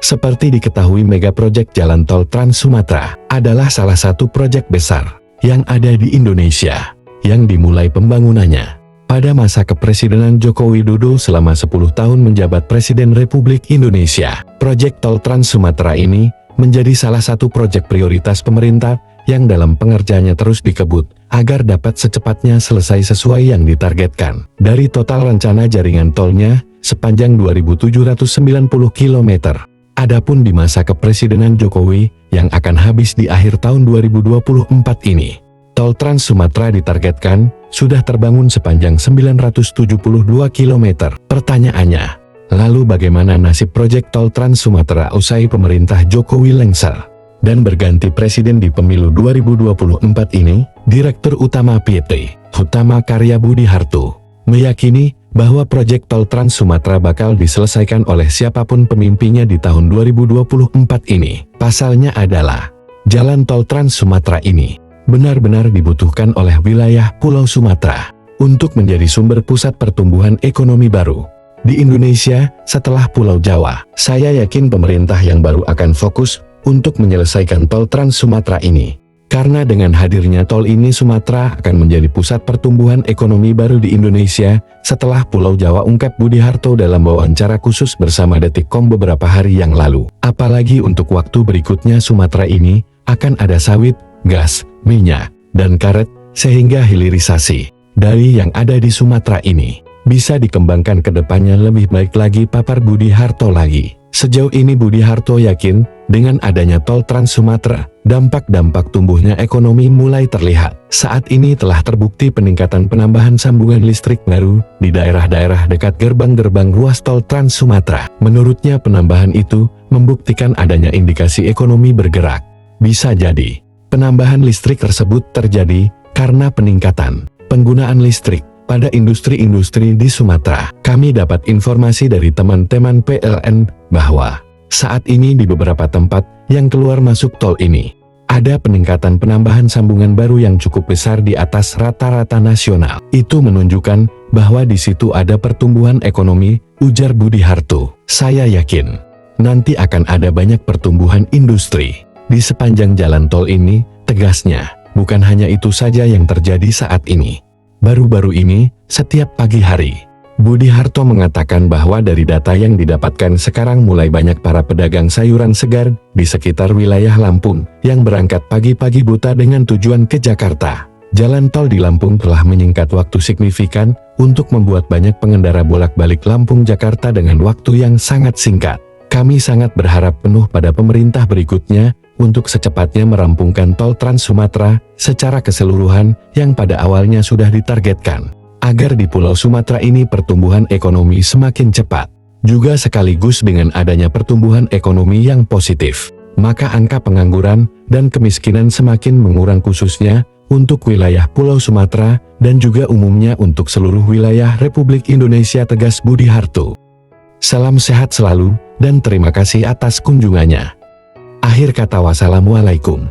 Seperti diketahui, mega proyek jalan tol Trans Sumatera adalah salah satu proyek besar yang ada di Indonesia yang dimulai pembangunannya pada masa kepemimpinan Joko Widodo selama 10 tahun menjabat Presiden Republik Indonesia. Proyek tol Trans Sumatera ini menjadi salah satu proyek prioritas pemerintah yang dalam pengerjaannya terus dikebut agar dapat secepatnya selesai sesuai yang ditargetkan. Dari total rencana jaringan tolnya sepanjang 2.790 km. Adapun di masa kepemimpinan Jokowi yang akan habis di akhir tahun 2024 ini, tol Trans Sumatera ditargetkan sudah terbangun sepanjang 972 km. Pertanyaannya, lalu bagaimana nasib proyek tol Trans Sumatera usai pemerintah Jokowi lengser dan berganti presiden di pemilu 2024 ini? Direktur Utama PT Hutama Karya Budi Harto meyakini bahwa proyek tol Trans Sumatera bakal diselesaikan oleh siapapun pemimpinnya di tahun 2024 ini. Pasalnya adalah, jalan tol Trans Sumatera ini benar-benar dibutuhkan oleh wilayah Pulau Sumatera untuk menjadi sumber pusat pertumbuhan ekonomi baru di Indonesia setelah Pulau Jawa. Saya yakin pemerintah yang baru akan fokus untuk menyelesaikan tol Trans Sumatera ini. Karena dengan hadirnya tol ini, Sumatera akan menjadi pusat pertumbuhan ekonomi baru di Indonesia setelah Pulau Jawa, ungkap Budi Harto dalam wawancara khusus bersama Detikcom beberapa hari yang lalu. Apalagi untuk waktu berikutnya Sumatera ini akan ada sawit, gas, minyak, dan karet, sehingga hilirisasi dari yang ada di Sumatera ini bisa dikembangkan ke depannya lebih baik lagi, papar Budi Harto lagi. Sejauh ini Budi Harto yakin dengan adanya tol Trans Sumatera, dampak-dampak tumbuhnya ekonomi mulai terlihat. Saat ini telah terbukti peningkatan penambahan sambungan listrik baru di daerah-daerah dekat gerbang-gerbang ruas tol Trans Sumatera. Menurutnya penambahan itu membuktikan adanya indikasi ekonomi bergerak. Bisa jadi, penambahan listrik tersebut terjadi karena peningkatan penggunaan listrik pada industri-industri di Sumatera. Kami dapat informasi dari teman-teman PLN bahwa saat ini di beberapa tempat yang keluar masuk tol ini ada peningkatan penambahan sambungan baru yang cukup besar di atas rata-rata nasional. Itu menunjukkan bahwa di situ ada pertumbuhan ekonomi, ujar Budi Harto. Saya yakin nanti akan ada banyak pertumbuhan industri di sepanjang jalan tol ini, tegasnya. Bukan hanya itu saja yang terjadi saat ini. Baru-baru ini, setiap pagi hari, Budi Harto mengatakan bahwa dari data yang didapatkan sekarang mulai banyak para pedagang sayuran segar di sekitar wilayah Lampung yang berangkat pagi-pagi buta dengan tujuan ke Jakarta. Jalan tol di Lampung telah menyingkat waktu signifikan untuk membuat banyak pengendara bolak-balik Lampung-Jakarta dengan waktu yang sangat singkat. Kami sangat berharap penuh pada pemerintah berikutnya untuk secepatnya merampungkan tol Trans Sumatera secara keseluruhan yang pada awalnya sudah ditargetkan, agar di Pulau Sumatera ini pertumbuhan ekonomi semakin cepat. Juga sekaligus dengan adanya pertumbuhan ekonomi yang positif, maka angka pengangguran dan kemiskinan semakin mengurang, khususnya untuk wilayah Pulau Sumatera dan juga umumnya untuk seluruh wilayah Republik Indonesia, tegas Budi Harto. Salam sehat selalu dan terima kasih atas kunjungannya. Akhir kata, wassalamualaikum.